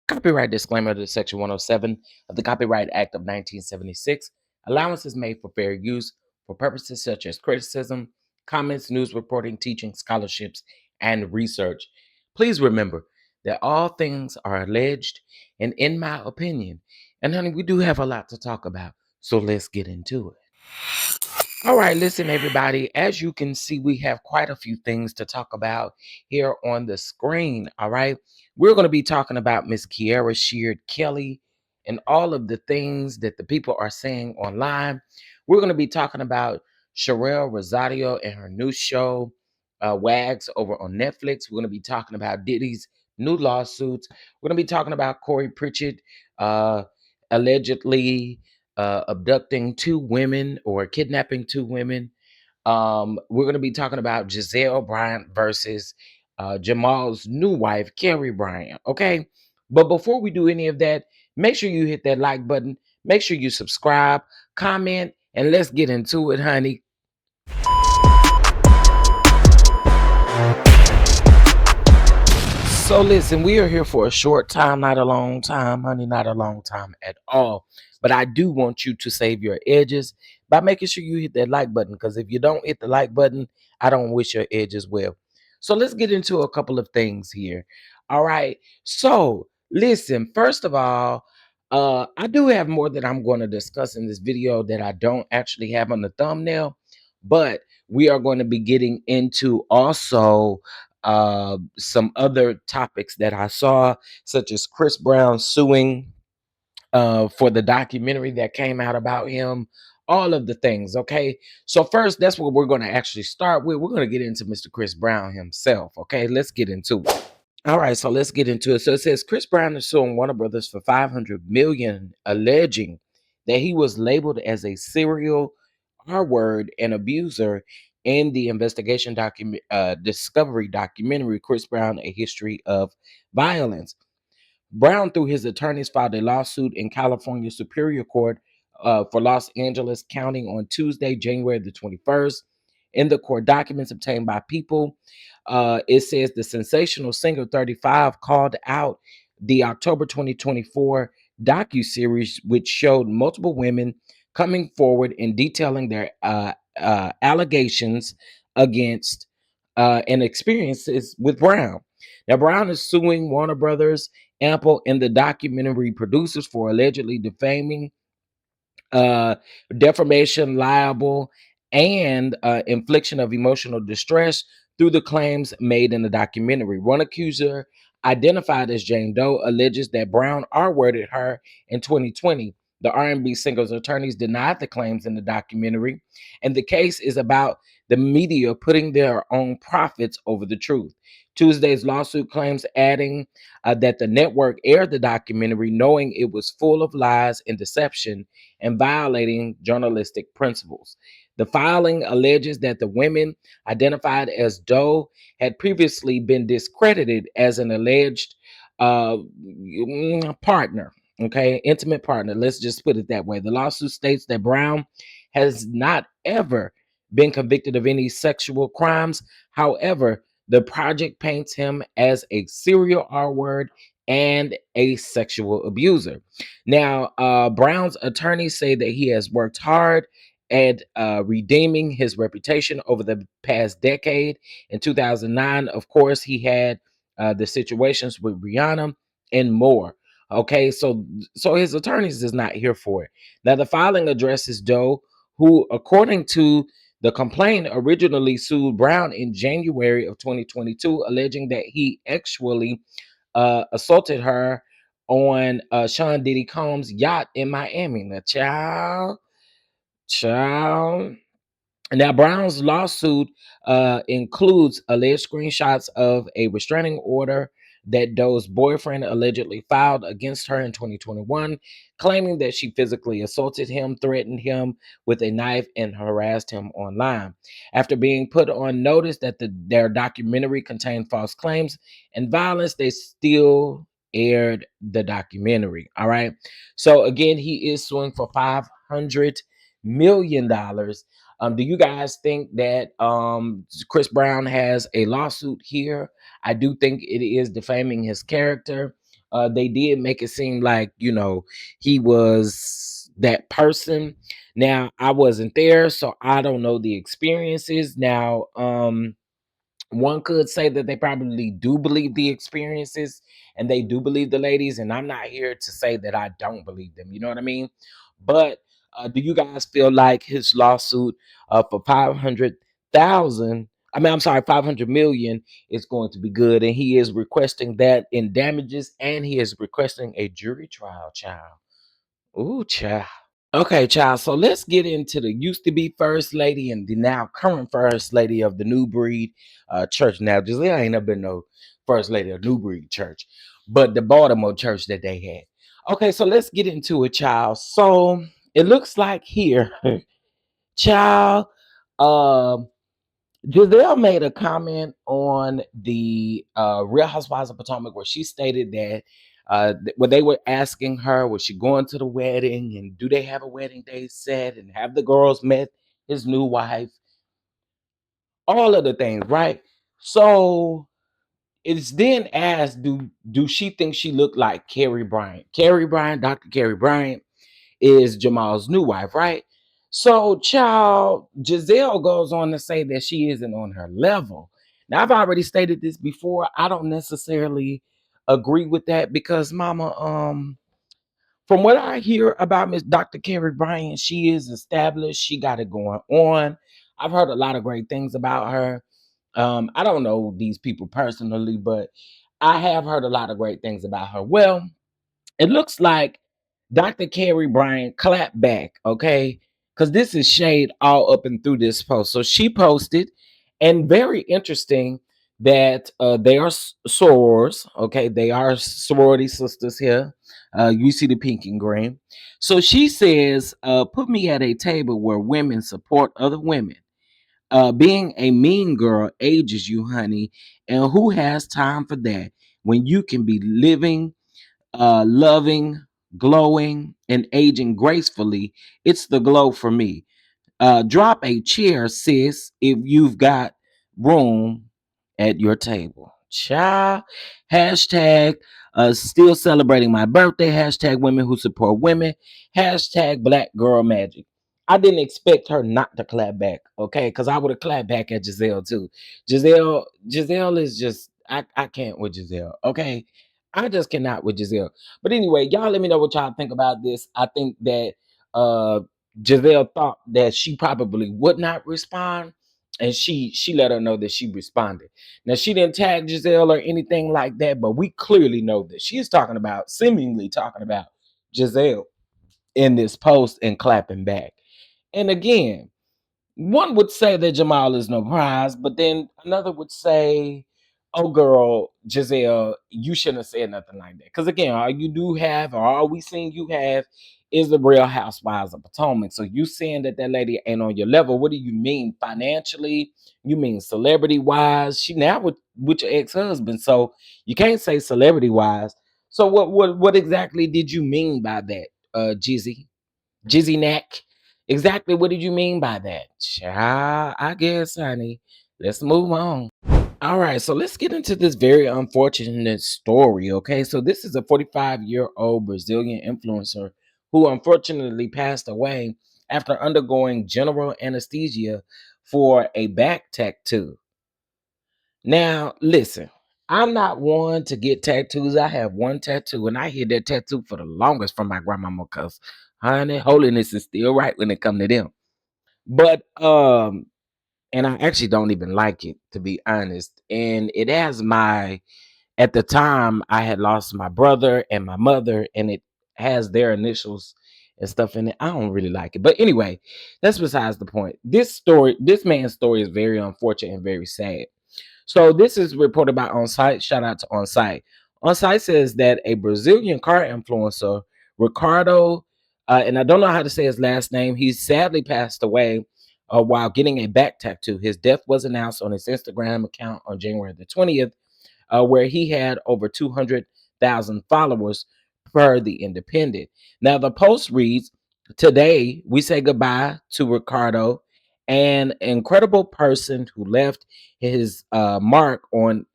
Copyright disclaimer to Section 107 of the Copyright Act of 1976. Allowance is made for fair use for purposes such as criticism, comments, news reporting, teaching, scholarships, and research. Please remember that all things are alleged and in my opinion. And honey, we do have a lot to talk about, so let's get into it. All right, listen, everybody. As you can see, we have quite a few things to talk about here on the screen. All right, we're going to be talking about Miss Kierra Sheard Kelly and all of the things that the people are saying online. We're going to be talking about Sharelle Rosado and her new show, Wags, over on Netflix. We're going to be talking about Diddy's new lawsuits. We're going to be talking about Corey Pritchett, allegedly abducting two women or kidnapping two women. We're going to be talking about Gizelle Bryant versus Jamal's new wife, Kerri Bryant. Okay. But before we do any of that, make sure you hit that like button. Make sure you subscribe, comment, and let's get into it, honey. So listen, we are here for a short time, not a long time, honey, not a long time at all. But I do want you to save your edges by making sure you hit that like button. Because if you don't hit the like button, I don't wish your edges well. So let's get into a couple of things here. All right. So listen, first of all, I do have more that I'm going to discuss in this video that I don't actually have on the thumbnail, but we are going to be getting into also some other topics that I saw, such as Chris Brown suing for the documentary that came out about him, all of the things. Okay. So, first, that's what we're going to actually start with. We're going to get into Mr. Chris Brown himself. Okay. Let's get into it. All right, so let's get into it. So it says Chris Brown is suing Warner Brothers for 500 million, alleging that he was labeled as a serial R-word and abuser in the investigation discovery documentary Chris Brown: A History of Violence. Brown, through his attorneys, filed a lawsuit in California Superior Court for Los Angeles County on Tuesday, January the 21st. In the court documents obtained by People, it says the sensational singer 35 called out the October 2024 docuseries, which showed multiple women coming forward and detailing their allegations against and experiences with Brown. Now, Brown is suing Warner Brothers, Ample, and the documentary producers for allegedly defaming, uh, defamation, liable, and infliction of emotional distress through the claims made in the documentary. One accuser, identified as Jane Doe, alleges that Brown R-worded her in 2020. The R&B singer's attorneys denied the claims in the documentary, and the case is about the media putting their own profits over the truth. Tuesday's lawsuit claims, adding that the network aired the documentary knowing it was full of lies and deception and violating journalistic principles. The filing alleges that the women identified as Doe had previously been discredited as an alleged partner, okay, intimate partner. Let's just put it that way. The lawsuit states that Brown has not ever been convicted of any sexual crimes. However, the project paints him as a serial R word and a sexual abuser. Now, Brown's attorneys say that he has worked hard at redeeming his reputation over the past decade. In 2009, of course, he had the situations with Rihanna and more. Okay, so his attorneys is not here for it. Now, the filing addresses Doe, who, according to the complaint, originally sued Brown in January of 2022, alleging that he actually assaulted her on Sean Diddy Combs' yacht in Miami. Now, child. Now, Brown's lawsuit includes alleged screenshots of a restraining order that Doe's boyfriend allegedly filed against her in 2021, claiming that she physically assaulted him, threatened him with a knife, and harassed him online. After being put on notice that their documentary contained false claims and violence, they still aired the documentary. All right. So, again, he is suing for $500 million. Do you guys think that Chris Brown has a lawsuit here? I do think it is defaming his character. They did make it seem like, he was that person. Now, I wasn't there, so I don't know the experiences. Now, one could say that they probably do believe the experiences and they do believe the ladies, and I'm not here to say that I don't believe them. You know what I mean? But do you guys feel like his lawsuit for 500,000? I mean, I'm sorry, 500 million is going to be good, and he is requesting that in damages, and he is requesting a jury trial, child. Ooh, child. Okay, child. So let's get into the used to be first lady and the now current first lady of the New Breed church. Now, Gizelle ain't never been no first lady of New Breed church, but the Baltimore church that they had. Okay, so let's get into it, child. So it looks like here, child. Um, Giselle made a comment on the Real Housewives of Potomac where she stated that when they were asking her, was she going to the wedding and do they have a wedding day set and have the girls met his new wife, all of the things, right? So it's then asked, do she think she looked like Kerri Bryant? Kerri Bryant, Dr. Kerri Bryant is Jamal's new wife, right? So, child, Gizelle goes on to say that she isn't on her level. Now, I've already stated this before. I don't necessarily agree with that because, Mama, from what I hear about Miss Dr. Kerri Bryant, she is established. She got it going on. I've heard a lot of great things about her. I don't know these people personally, but I have heard a lot of great things about her. Well, it looks like Dr. Kerri Bryant clapped back, okay? Because this is shade all up and through this post. So she posted, and very interesting that they are sorors, okay? They are sorority sisters here. You see the pink and green. So she says, put me at a table where women support other women. Being a mean girl ages you, honey. And who has time for that when you can be living loving, glowing, and aging gracefully? It's the glow for me. Drop a chair, sis, if you've got room at your table. Child. Hashtag still celebrating my birthday. Hashtag women who support women. Hashtag black girl magic. I didn't expect her not to clap back, okay? Because I would have clapped back at Gizelle too. Gizelle is just I can't with Gizelle, okay? I just cannot with Gizelle. But anyway, y'all let me know what y'all think about this. I think that uh Giselle thought that she probably would not respond, and she let her know that she responded. Now she didn't tag Giselle or anything like that, but we clearly know that she's talking about, seemingly talking about Giselle in this post and clapping back. And again, one would say that Jamal is no prize, but then another would say, "Oh, girl, Gizelle, you shouldn't have said nothing like that." Because again, all you do have, or all we seen you have, is the Real Housewives of Potomac. So you saying that that lady ain't on your level? What do you mean financially? You mean celebrity wise? She now with your ex husband, so you can't say celebrity wise. So what exactly did you mean by that, Jizzy? Jizzy Neck. Exactly what did you mean by that? Child, I guess, honey. Let's move on. All right, so let's get into this very unfortunate story, okay? So this is a 45-year-old Brazilian influencer who unfortunately passed away after undergoing general anesthesia for a back tattoo. Now, listen, I'm not one to get tattoos. I have one tattoo, and I hid that tattoo for the longest from my grandmama because, honey, holiness is still right when it come to them. But and I actually don't even like it, to be honest. And it has my, at the time I had lost my brother and my mother, and it has their initials and stuff in it. I don't really like it. But anyway, that's besides the point. This man's story is very unfortunate and very sad. So this is reported by On Site. Shout out to On Site. On Site says that a Brazilian car influencer, Ricardo, and I don't know how to say his last name, he sadly passed away while getting a back tattoo. His death was announced on his Instagram account on January the 20th, where he had over 200,000 followers per the Independent. Now, the post reads, "Today, we say goodbye to Ricardo, an incredible person who left his mark on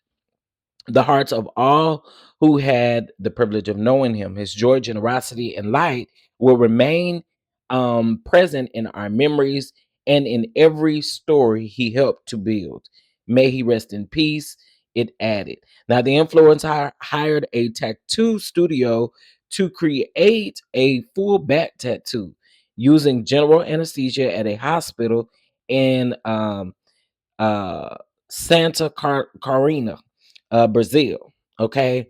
the hearts of all who had the privilege of knowing him. His joy, generosity, and light will remain present in our memories and in every story he helped to build. May he rest in peace. It added. Now, the influencer hired a tattoo studio to create a full back tattoo using general anesthesia at a hospital in uh, Carina, Brazil. Okay.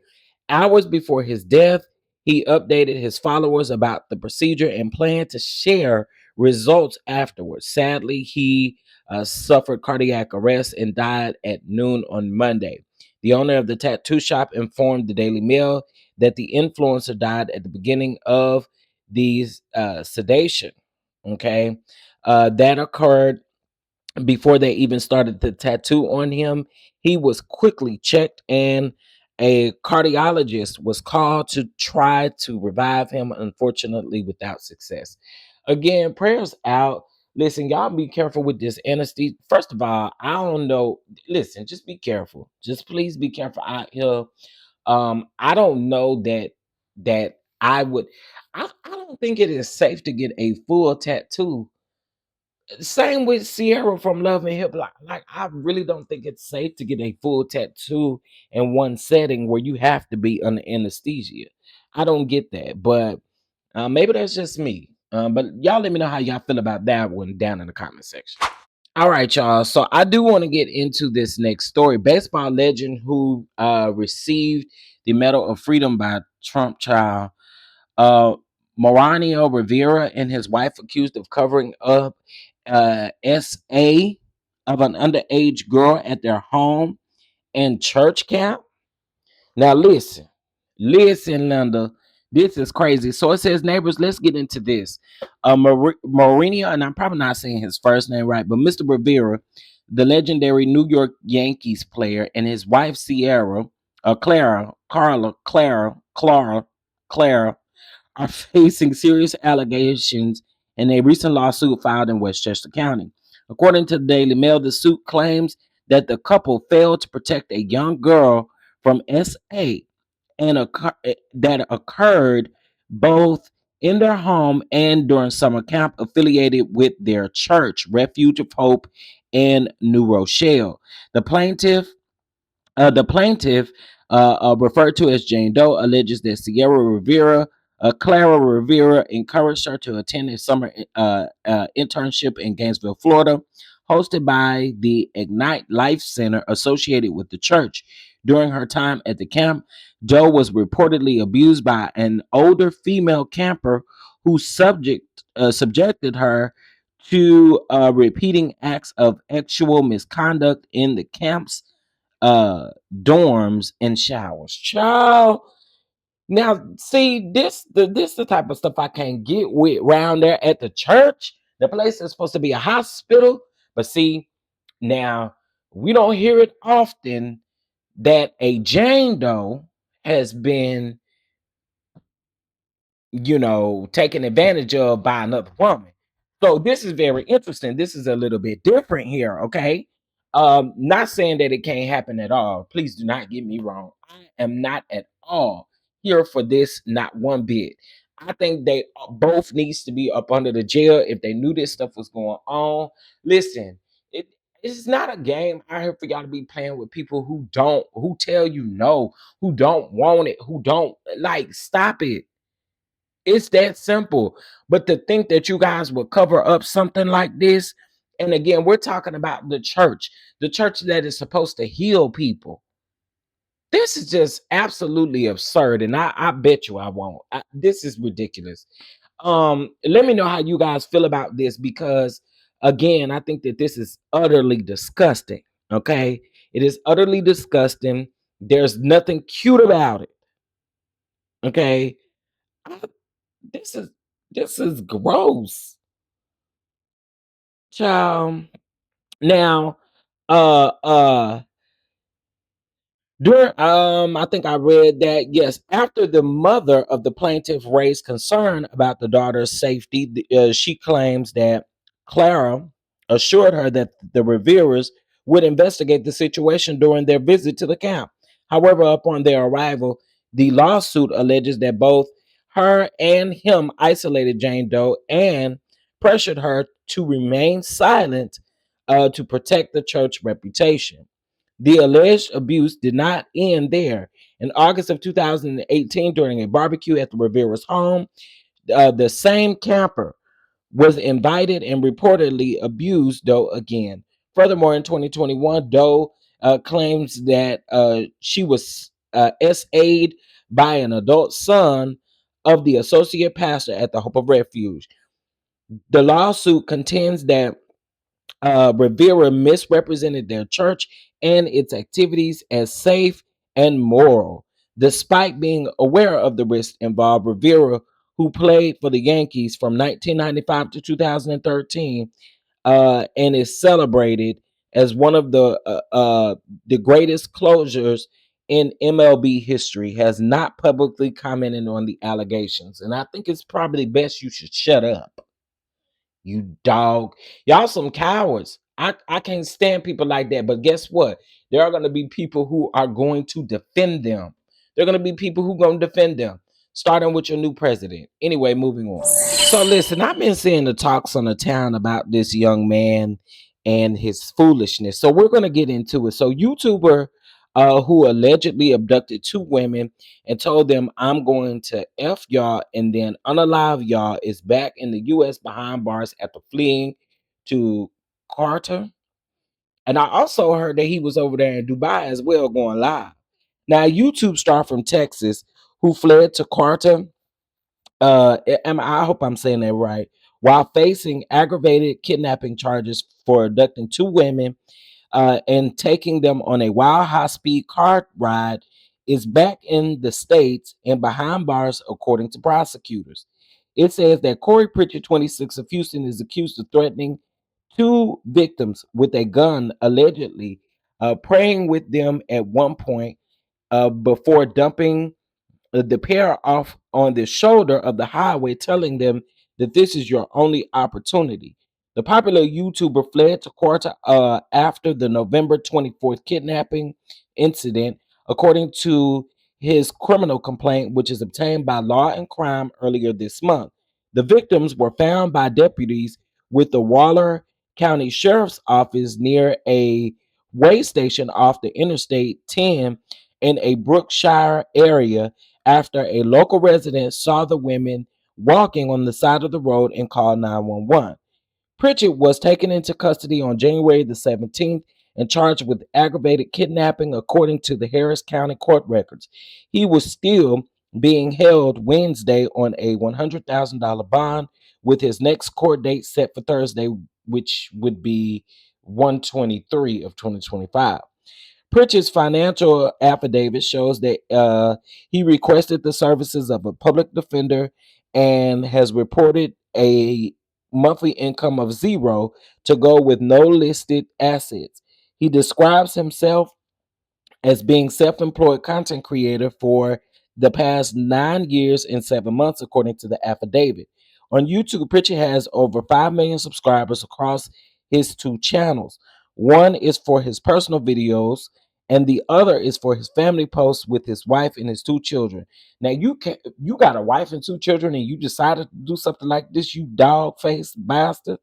Hours before his death, he updated his followers about the procedure and planned to share results afterwards. Sadly, he suffered cardiac arrest and died at noon on Monday. The owner of the tattoo shop informed the Daily Mail that the influencer died at the beginning of these sedation. Okay. That occurred before they even started the tattoo on him. He was quickly checked, and a cardiologist was called to try to revive him, unfortunately, without success. Again, prayers out. Listen, y'all be careful with this anesthesia. First of all, I don't know. Listen, just be careful. Just please be careful out here. I don't know that I would. I don't think it is safe to get a full tattoo. Same with Sierra from Love and Hip. Like I really don't think it's safe to get a full tattoo in one setting where you have to be under anesthesia. I don't get that, but maybe that's just me. But y'all let me know how y'all feel about that one down in the comment section. All right, y'all. So I do want to get into this next story. Baseball legend who received the Medal of Freedom by Trump child uh, Maranio Rivera and his wife accused of covering up SA of an underage girl at their home and church camp. Now listen, Linda. This is crazy. So it says, neighbors, let's get into this. Mourinho, and I'm probably not saying his first name right, but Mr. Rivera, the legendary New York Yankees player, and his wife Sierra, Clara, are facing serious allegations in a recent lawsuit filed in Westchester County. According to the Daily Mail, the suit claims that the couple failed to protect a young girl from SA that occurred both in their home and during summer camp affiliated with their church, Refuge of Hope in New Rochelle. The plaintiff the plaintiff, referred to as Jane Doe, alleges that Clara Rivera, encouraged her to attend a summer internship in Gainesville, Florida, hosted by the Ignite Life Center associated with the church. During her time at the camp, Doe was reportedly abused by an older female camper who subjected her to repeating acts of sexual misconduct in the camp's uh dorms and showers. Child. Now, see, this the type of stuff I can't get with around there at the church. The place is supposed to be a hospital. But see, now we don't hear it often that a Jane Doe has been, taken advantage of by another woman. So this is very interesting. This is a little bit different here, okay? Not saying that it can't happen at all. Please do not get me wrong. I am not at all here for this, not one bit. I think they both needs to be up under the jail if they knew this stuff was going on. Listen, it it's not a game out here for y'all to be playing with people who tell you no, who don't want it, who don't like stop it. It's that simple. But to think that you guys would cover up something like this, and again, we're talking about the church that is supposed to heal people. This is just absolutely absurd, and I bet you I won't. This is ridiculous. Let me know how you guys feel about this because, again, I think that this is utterly disgusting. Okay, it is utterly disgusting. There's nothing cute about it. Okay, I- this is this is gross. Child. Now, uh, uh, I think I read that yes, after the mother of the plaintiff raised concern about the daughter's safety, she claims that Clara assured her that the Riveras would investigate the situation during their visit to the camp. However, upon their arrival, the lawsuit alleges that both her and him isolated Jane Doe and pressured her to remain silent to protect the church reputation. The alleged abuse did not end there. In August of 2018, during a barbecue at the Rivera's home, the same camper was invited and reportedly abused Doe again. Furthermore, in 2021, Doe claims that she was SA'd by an adult son of the associate pastor at the Hope of Refuge. The lawsuit contends that Rivera misrepresented their church and its activities as safe and moral. Despite being aware of the risks involved, Rivera, who played for the Yankees from 1995 to 2013, and is celebrated as one of the greatest closures in MLB history, has not publicly commented on the allegations. And I think it's probably best you should shut up, you dog. Y'all some cowards. I can't stand people like that. But guess what? There are going to be people who are going to defend them. There are going to be people who are going to defend them, starting with your new president. Anyway, moving on. So listen, I've been seeing the talks on the town about this young man and his foolishness. So we're going to get into it. So YouTuber who allegedly abducted two women and told them, I'm going to F y'all and then unalive y'all, is back in the US behind bars after fleeing to Carter. And I also heard that he was over there in Dubai as well, going live. Now, a YouTube star from Texas who fled to Carter, I hope I'm saying that right, while facing aggravated kidnapping charges for abducting two women and taking them on a wild high speed car ride, is back in the States and behind bars, according to prosecutors. It says that Corey Pritchard, 26 of Houston, is accused of threatening two victims with a gun, allegedly praying with them at one point before dumping the pair off on the shoulder of the highway, telling them that this is your only opportunity. The popular YouTuber fled to court after the November 24th kidnapping incident, according to his criminal complaint, which is obtained by Law and Crime earlier this month. The victims were found by deputies with the Waller County Sheriff's Office near a way station off the Interstate 10 in a Brookshire area after a local resident saw the women walking on the side of the road and called 911. Pritchett was taken into custody on January the 17th and charged with aggravated kidnapping, according to the Harris County court records. He was still being held Wednesday on a $100,000 bond, with his next court date set for Thursday, which would be 1/23 of 2025. Pritchard's financial affidavit shows that he requested the services of a public defender and has reported a monthly income of zero to go with no listed assets. He describes himself as being self-employed content creator for the past 9 years and 7 months, according to the affidavit. On YouTube, Pritchett has over 5 million subscribers across his two channels. One is for his personal videos, and the other is for his family posts with his wife and his two children. Now, you got a wife and two children, and you decided to do something like this, you dog-faced bastard.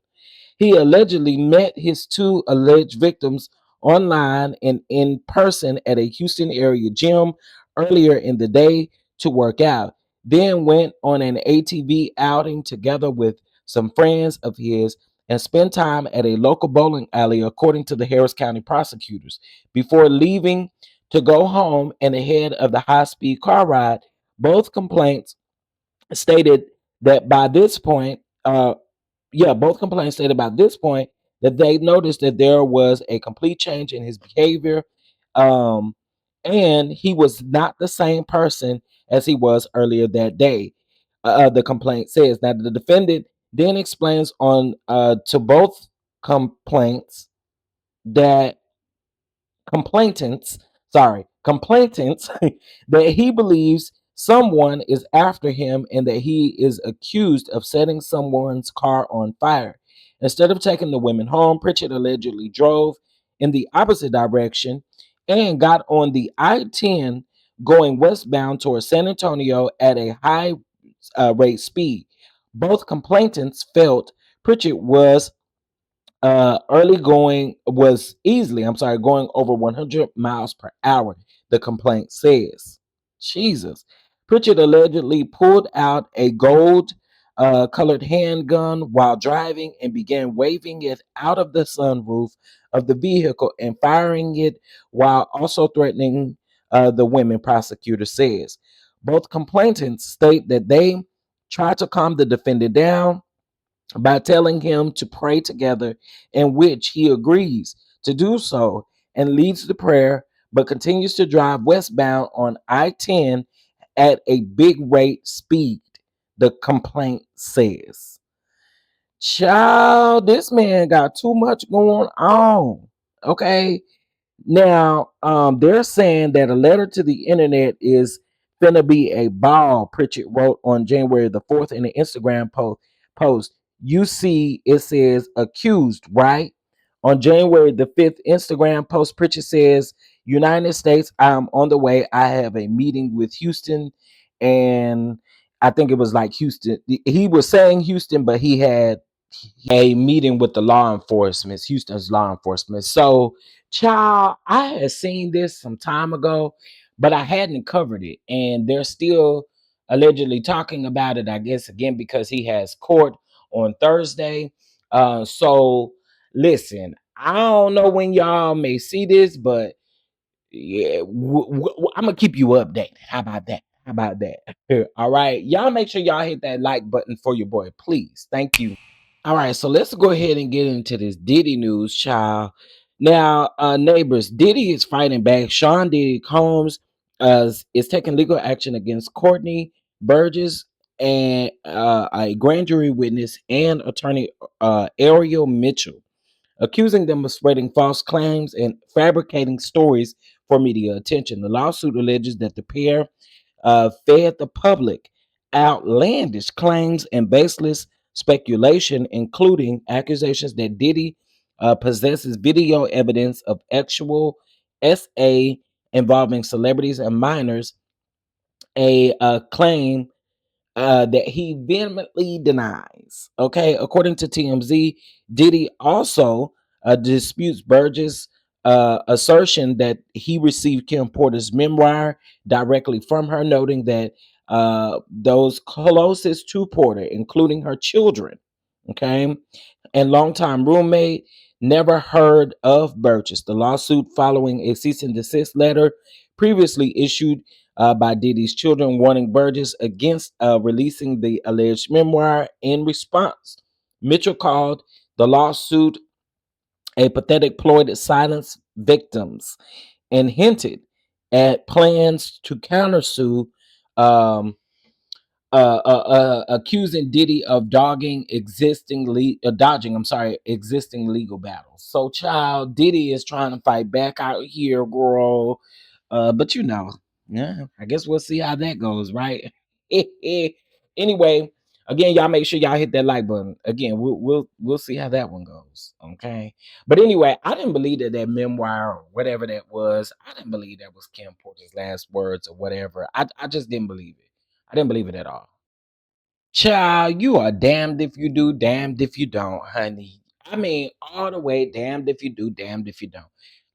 He allegedly met his two alleged victims online and in person at a Houston area gym earlier in the day to work out, then went on an ATV outing together with some friends of his and spent time at a local bowling alley, according to the Harris County prosecutors, before leaving to go home and ahead of the high speed car ride. Both complaints stated that by this point, both complaints stated about this point that they noticed that there was a complete change in his behavior, um, and he was not the same person as he was earlier that day. The complaint says. Now the defendant then explains on to both complaints that complainants, complainants, that he believes someone is after him and that he is accused of setting someone's car on fire. Instead of taking the women home, Pritchett allegedly drove in the opposite direction and got on the I-10 going westbound towards San Antonio at a high rate speed. Both complainants felt Pritchett was early going was easily, I'm sorry, going over 100 miles per hour, the complaint says. Jesus. Pritchett allegedly pulled out a gold colored handgun while driving and began waving it out of the sunroof of the vehicle and firing it while also threatening the women, prosecutor says. Both complainants state that they tried to calm the defendant down by telling him to pray together, in which he agrees to do so and leads the prayer, but continues to drive westbound on I-10 at a big rate speed, the complaint says. Child, this man got too much going on. Okay. Now, they're saying that a letter to the internet is gonna be a ball. Pritchett wrote on January the 4th in the Instagram post. You see, it says accused, right? On January the 5th Instagram post, Pritchett says, United States, I'm on the way. I have a meeting with Houston, and I think it was like Houston. He was saying Houston, but he had a meeting with the law enforcement, Houston's law enforcement. So, child, I had seen this some time ago, but I hadn't covered it. And they're still allegedly talking about it, I guess, again, because he has court on Thursday. So, listen, I don't know when y'all may see this, but yeah, I'm gonna keep you updated. How about that? How about that? All right, y'all make sure y'all hit that like button for your boy, please. Thank you. All right, so let's go ahead and get into this Diddy news, child. Now, neighbors, Diddy is fighting back. Sean Diddy Combs is taking legal action against Courtney Burgess and a grand jury witness and attorney Ariel Mitchell, accusing them of spreading false claims and fabricating stories for media attention. The lawsuit alleges that the pair fed the public outlandish claims and baseless speculation, including accusations that Diddy possesses video evidence of actual SA involving celebrities and minors, a claim that he vehemently denies. Okay, according to TMZ, Diddy also disputes Burgess' assertion that he received Kim Porter's memoir directly from her, noting that those closest to Porter, including her children, okay, and longtime roommate, never heard of Burgess. The lawsuit following a cease and desist letter previously issued by Diddy's children, warning Burgess against releasing the alleged memoir. In response, Mitchell called the lawsuit a pathetic ploy to silence victims and hinted at plans to countersue, um, accusing Diddy of dodging, I'm sorry, existing legal battles. So, child, Diddy is trying to fight back out here, girl. But yeah, I guess we'll see how that goes, right? Anyway, again, y'all make sure y'all hit that like button. Again, we'll see how that one goes. Okay. But anyway, I didn't believe that memoir or whatever that was. I didn't believe that was Kim Porter's last words or whatever. I just didn't believe it. I didn't believe it at all. Child, you are damned if you do, damned if you don't, honey. I mean, all the way, damned if you do, damned if you don't.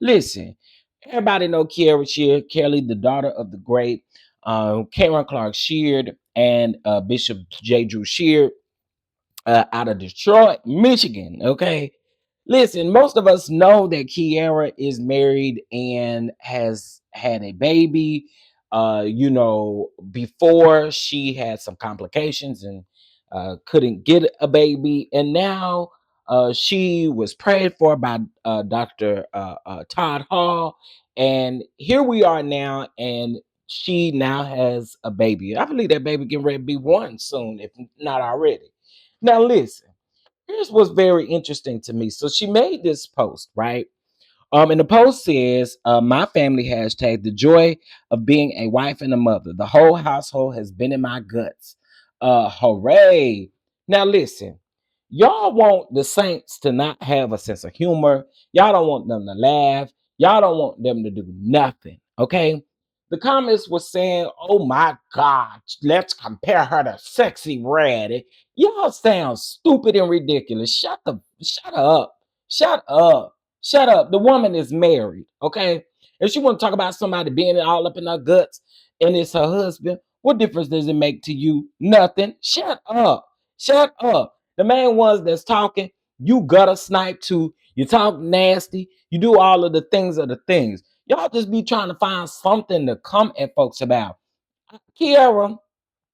Listen, everybody know Kierra Sheard, Kelly, the daughter of the great Karen Clark Sheard and Bishop J. Drew Sheard out of Detroit, Michigan. Okay. Listen, most of us know that Kierra is married and has had a baby. Before she had some complications and couldn't get a baby, and now she was prayed for by Dr. Todd Hall, and here we are now, and she now has a baby. I believe that baby getting ready to be one soon, if not already. Now, listen, here's what's very interesting to me. So she made this post, right? And the post says, my family hashtag the joy of being a wife and a mother. The whole household has been in my guts. Hooray. Now listen, y'all want the Saints to not have a sense of humor. Y'all don't want them to laugh. Y'all don't want them to do nothing, okay? The comments were saying, "Oh my God, let's compare her to Sexy Red." Y'all sound stupid and ridiculous. Shut up, shut up, shut up. The woman is married, okay? If she want to talk about somebody being all up in her guts and it's her husband, what difference does it make to you? Nothing. Shut up, shut up. The main ones that's talking, you gutter snipe too. You talk nasty. You do all of the things of the things. Y'all just be trying to find something to come at folks about. Kierra,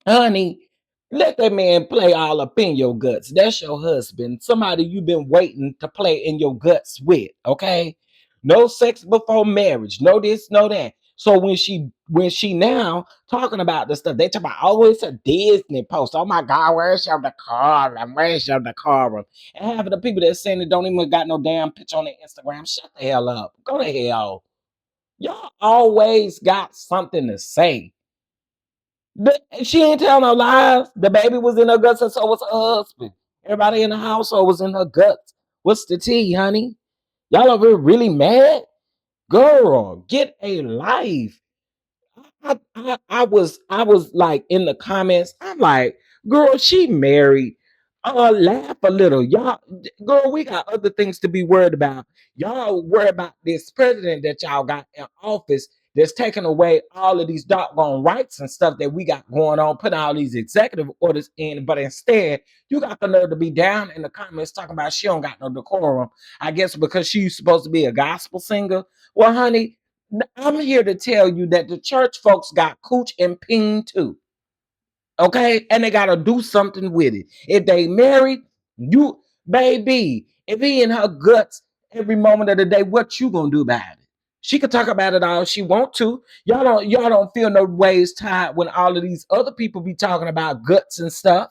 honey, let that man play all up in your guts. That's your husband, somebody you've been waiting to play in your guts with. Okay, no sex before marriage, no this, no that. So when she now talking about the stuff, they talk about, oh, it's a Disney post. Oh my God, where's your decorum? Where's your decorum? And half of the people that saying it don't even got no damn picture on their Instagram. Shut the hell up. Go to hell. Y'all always got something to say. She ain't tell no lies. The baby was in her guts, and so was her husband. Everybody in the household was in her guts. What's the tea, honey? Y'all over here really mad? Girl, get a life. I was like in the comments. I'm like, girl, she married. Laugh a little, y'all. Girl, we got other things to be worried about. Y'all worry about this president that y'all got in office that's taking away all of these doggone rights and stuff that we got going on, putting all these executive orders in. But instead, you got the nerve to be down in the comments talking about she don't got no decorum. I guess because she's supposed to be a gospel singer. Well, honey, I'm here to tell you that the church folks got cooch and ping too. Okay? And they gotta do something with it. If they married, you baby, if he in her guts every moment of the day, what you gonna do about it? She could talk about it all she want to. Y'all don't feel no ways tied when all of these other people be talking about guts and stuff.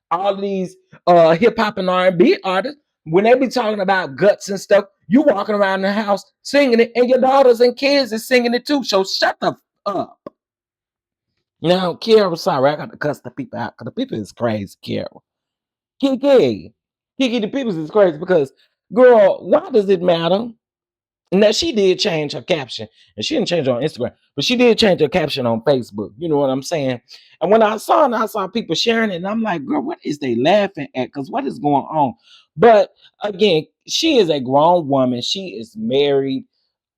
All these hip hop and R&B artists, when they be talking about guts and stuff, you walking around the house singing it, and your daughters and kids is singing it too. So shut the up. Now, Kierra, sorry, I got to cuss the people out because the people is crazy, Kierra. Kiki, Kiki, the people is crazy because, girl, why does it matter? Now she did change her caption, and she didn't change it on Instagram, but she did change her caption on Facebook. You know what I'm saying? And when I saw people sharing it, and I'm like, girl, what is they laughing at? Because what is going on? But again, she is a grown woman. She is married.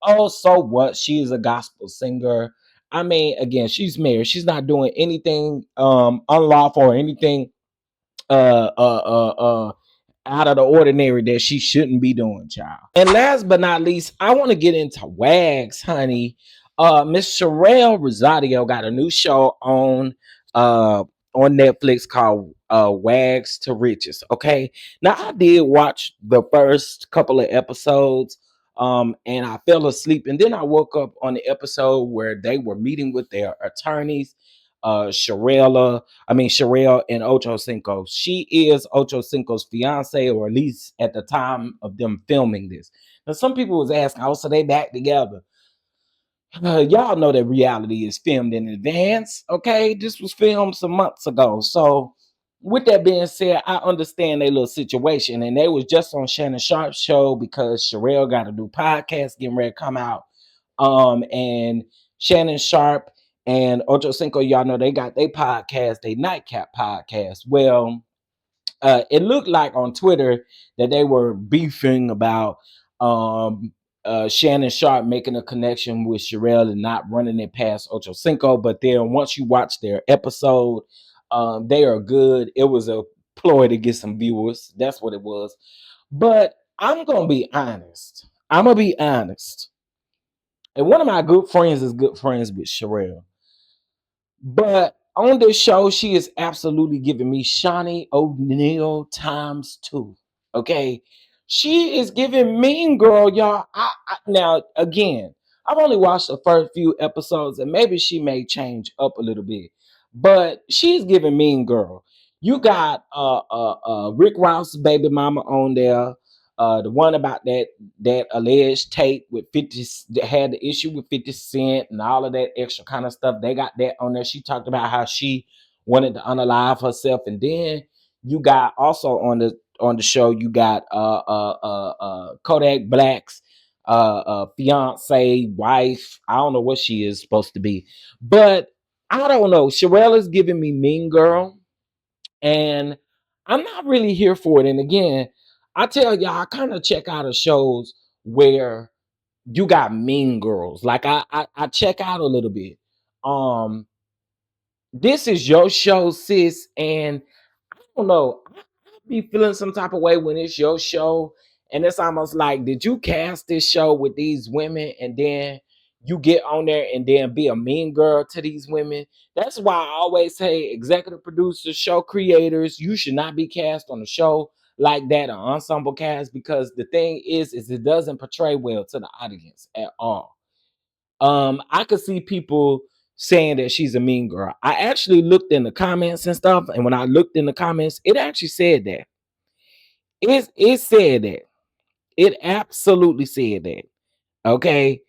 Oh, so what? She is a gospel singer. I mean, again, she's married. She's not doing anything unlawful or anything uh uh uh uh out of the ordinary that she shouldn't be doing, child. And last but not least, I want to get into wags, honey. Miss Sharelle Rosado got a new show uh on Netflix called Wags to Riches. Okay. Now I did watch the first couple of episodes. And I fell asleep, and then I woke up on the episode where they were meeting with their attorneys, Sharelle and Ocho Cinco. She is Ocho Cinco's fiance, or at least at the time of them filming this. Now, some people was asking, oh, so they back together. Y'all know that reality is filmed in advance. Okay, this was filmed some months ago. So, with that being said, I understand their little situation, and they was just on Shannon Sharp's show because Sharelle got a new podcast getting ready to come out. And Shannon Sharp and Ocho Cinco, y'all know they got their podcast, they nightcap podcast. Well, it looked like on Twitter that they were beefing about um, Shannon Sharp making a connection with Sherelle and not running it past Ocho Cinco. But then once you watch their episode, they are good. It was a ploy to get some viewers. That's what it was. But I'm gonna be honest. I'm gonna be honest. And one of my good friends is good friends with Sherelle. But on this show, she is absolutely giving me Shawnee O'Neal times two. Okay. She is giving Mean Girl, y'all. Now, again, I've only watched the first few episodes, and maybe she may change up a little bit. But she's giving Mean Girl. You got Rick Ross' baby mama on there. The one about that alleged tape with 50 that had the issue with 50 Cent and all of that extra kind of stuff. They got that on there. She talked about how she wanted to unalive herself. And then you got also on the show, you got Kodak Black's fiance, wife. I don't know what she is supposed to be, but I don't know. Sharelle is giving me Mean Girl, and I'm not really here for it. And again, I tell y'all, I kind of check out of shows where you got Mean Girls. Like I check out a little bit. Um, this is your show, sis, and I don't know. I be feeling some type of way when it's your show, and it's almost like, did you cast this show with these women, and then you get on there and then be a mean girl to these women? That's why I always say, executive producers, show creators, you should not be cast on a show like that, an ensemble cast, because the thing is it doesn't portray well to the audience at all. I could see people saying that she's a mean girl. I actually looked in the comments and stuff, and when I looked in the comments, it actually said that. It said that. It absolutely said that. Okay.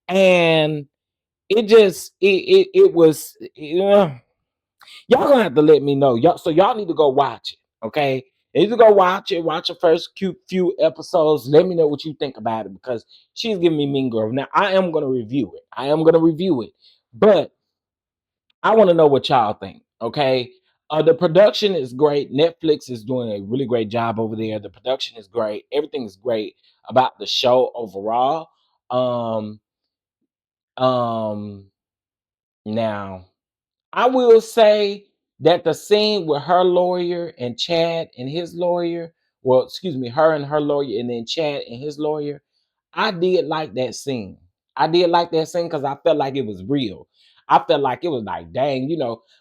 And it was, y'all gonna have to let me know. Y'all need to go watch it. Okay. You need to go watch it, watch the first cute few episodes. Let me know what you think about it, because she's giving me Mean Girl. Now I am gonna review it. But I want to know what y'all think. Okay. The production is great. Netflix is doing a really great job over there. The production is great. Everything is great about the show overall. Um, um, now I will say that the scene with her lawyer and Chad and his lawyer, well, excuse me, her and her lawyer, and then Chad and his lawyer, I did like that scene. I did like that scene because I felt like it was real. I felt like it was like, dang,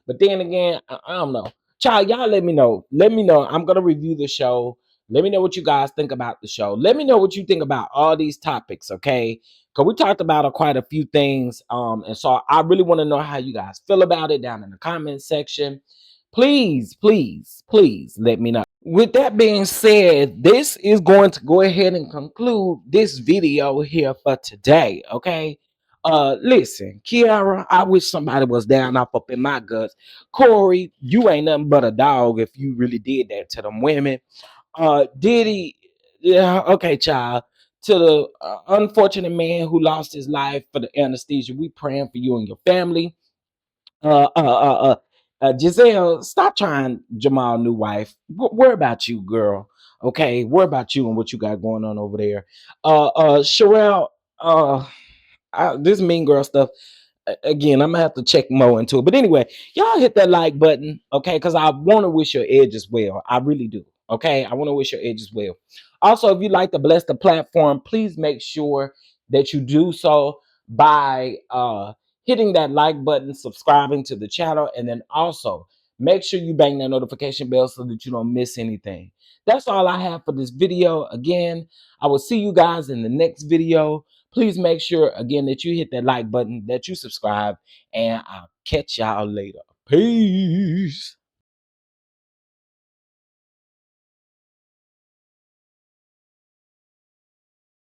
But then again, I don't know. Child, y'all let me know. Let me know. I'm gonna review the show. Let me know what you guys think about the show. Let me know what you think about all these topics, okay? Because we talked about quite a few things. And so I really want to know how you guys feel about it down in the comment section. Please, please, please let me know. With that being said, this is going to go ahead and conclude this video here for today. Okay. Listen, Kierra, I wish somebody was down up in my guts. Corey, you ain't nothing but a dog if you really did that to them women. Diddy, yeah, okay, child. To the unfortunate man who lost his life for the anesthesia, we praying for you and your family. Uh, uh, uh, uh, Gizelle, stop trying Jamal new wife. Worry about you, girl. Okay, worry about you and what you got going on over there. Sharelle, this mean girl stuff. Again, I'm gonna have to check more into it. But anyway, y'all hit that like button, okay? Because I want to wish your edges well. I really do. Okay, I want to wish your edges well. Also, if you'd like to bless the platform, please make sure that you do so by hitting that like button, subscribing to the channel, and then also make sure you bang that notification bell so that you don't miss anything. That's all I have for this video. Again, I will see you guys in the next video. Please make sure again that you hit that like button, that you subscribe, and I'll catch y'all later. Peace.